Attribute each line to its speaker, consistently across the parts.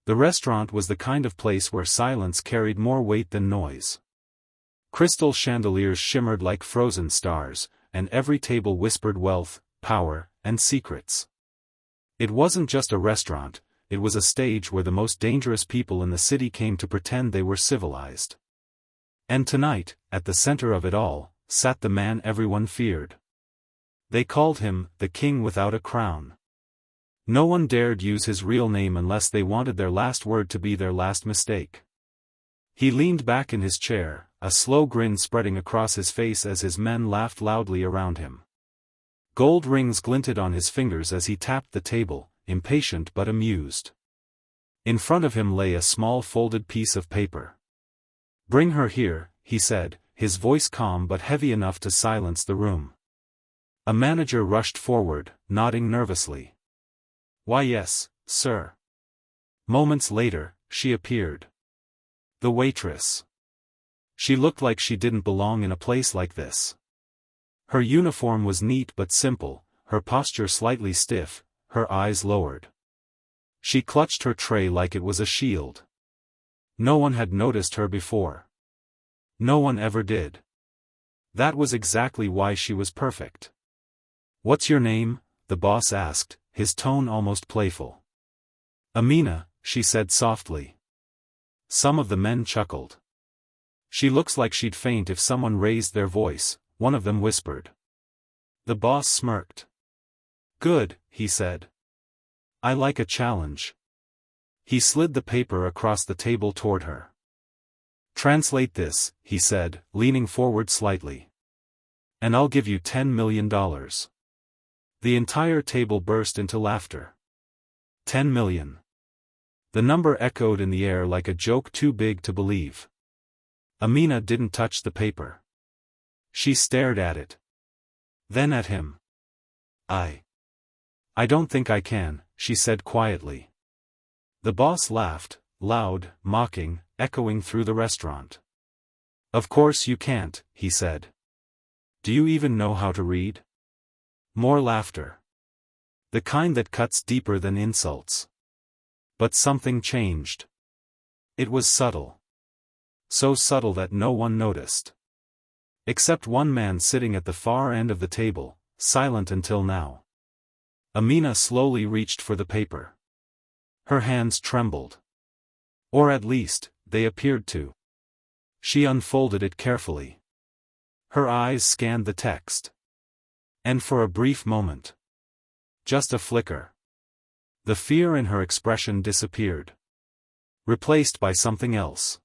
Speaker 1: The restaurant was the kind of place where silence carried more weight than noise. Crystal chandeliers shimmered like frozen stars, and every table whispered wealth, power, and secrets. It wasn't just a restaurant, it was a stage where the most dangerous people in the city came to pretend they were civilized. And tonight, at the center of it all, sat the man everyone feared. They called him the king without a crown. No one dared use his real name unless they wanted their last word to be their last mistake. He leaned back in his chair, a slow grin spreading across his face as his men laughed loudly around him. Gold rings glinted on his fingers as he tapped the table, impatient but amused. In front of him lay a small folded piece of paper. "Bring her here," he said, his voice calm but heavy enough to silence the room. A manager rushed forward, nodding nervously. "Why yes, sir." Moments later, she appeared. The waitress. She looked like she didn't belong in a place like this. Her uniform was neat but simple, her posture slightly stiff, her eyes lowered. She clutched her tray like it was a shield. No one had noticed her before. No one ever did. That was exactly why she was perfect. "What's your name?" the boss asked, his tone almost playful. "Amina," she said softly. Some of the men chuckled. "She looks like she'd faint if someone raised their voice," one of them whispered. The boss smirked. "Good," he said. "I like a challenge." He slid the paper across the table toward her. "Translate this," he said, leaning forward slightly. "And I'll give you $10 million. The entire table burst into laughter. 10 million. The number echoed in the air like a joke too big to believe. Amina didn't touch the paper. She stared at it. Then at him. I don't think I can," she said quietly. The boss laughed, loud, mocking, echoing through the restaurant. "Of course you can't," he said. "Do you even know how to read?" More laughter. The kind that cuts deeper than insults. But something changed. It was subtle. So subtle that no one noticed. Except one man sitting at the far end of the table, silent until now. Amina slowly reached for the paper. Her hands trembled. Or at least, they appeared to. She unfolded it carefully. Her eyes scanned the text. And for a brief moment. Just a flicker. The fear in her expression disappeared. Replaced by something else.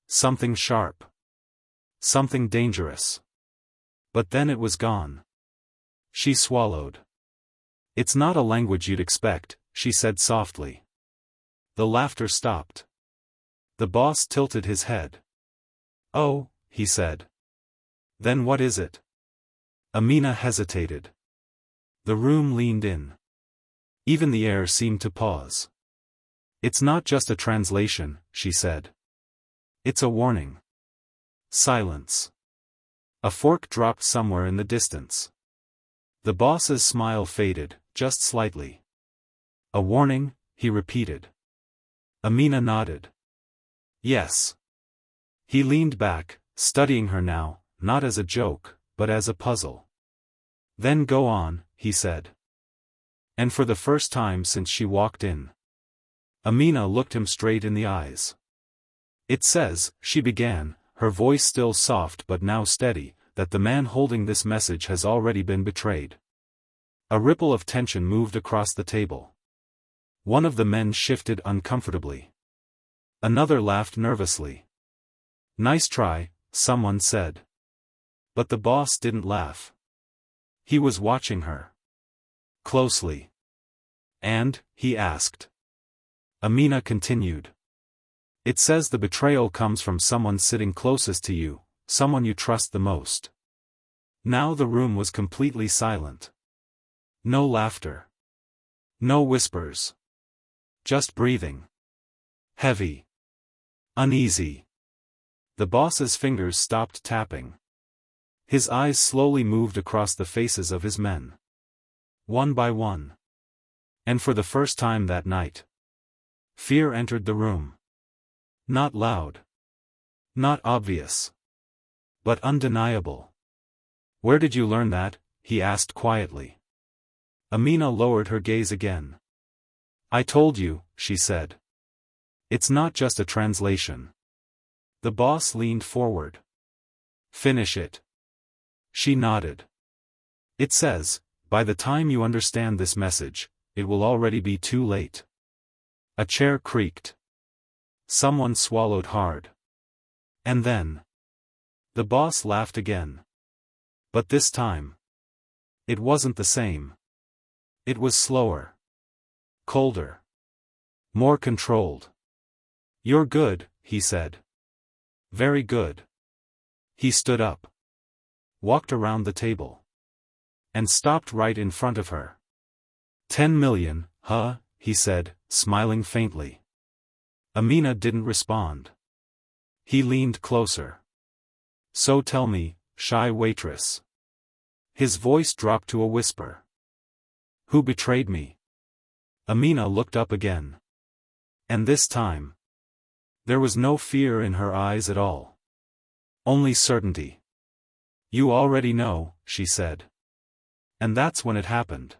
Speaker 1: Something sharp. Something dangerous. But then it was gone. She swallowed. "It's not a language you'd expect," she said softly. The laughter stopped. The boss tilted his head. "Oh," he said. "Then what is it?" Amina hesitated. The room leaned in. Even the air seemed to pause. "It's not just a translation," she said. "It's a warning." Silence. A fork dropped somewhere in the distance. The boss's smile faded, just slightly. "A warning?" he repeated. Amina nodded. "Yes." He leaned back, studying her now, not as a joke, but as a puzzle. "Then go on," he said. And for the first time since she walked in, Amina looked him straight in the eyes. "It says," she began, her voice still soft but now steady, "that the man holding this message has already been betrayed." A ripple of tension moved across the table. One of the men shifted uncomfortably. Another laughed nervously. "Nice try," someone said. But the boss didn't laugh. He was watching her. Closely. "And?" he asked. Amina continued. "It says the betrayal comes from someone sitting closest to you, someone you trust the most." Now the room was completely silent. No laughter. No whispers. Just breathing. Heavy. Uneasy. The boss's fingers stopped tapping. His eyes slowly moved across the faces of his men. One by one. And for the first time that night, Fear entered the room. Not loud. Not obvious. But undeniable. "Where did you learn that?" he asked quietly. Amina lowered her gaze again. "I told you," she said. "It's not just a translation." The boss leaned forward. "Finish it." She nodded. "It says, by the time you understand this message, it will already be too late." A chair creaked. Someone swallowed hard. And then, the boss laughed again. But this time, it wasn't the same. It was slower. Colder. More controlled. "You're good," he said. "Very good." He stood up. Walked around the table. And stopped right in front of her. 10 million, huh?" he said, smiling faintly. Amina didn't respond. He leaned closer. "So tell me, shy waitress." His voice dropped to a whisper. "Who betrayed me?" Amina looked up again. And this time, there was no fear in her eyes at all. Only certainty. "You already know," she said. And that's when it happened.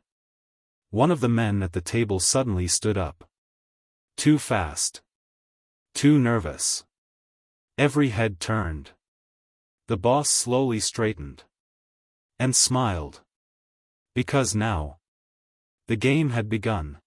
Speaker 1: One of the men at the table suddenly stood up. Too fast. Too nervous. Every head turned. The boss slowly straightened. And smiled. Because now, the game had begun.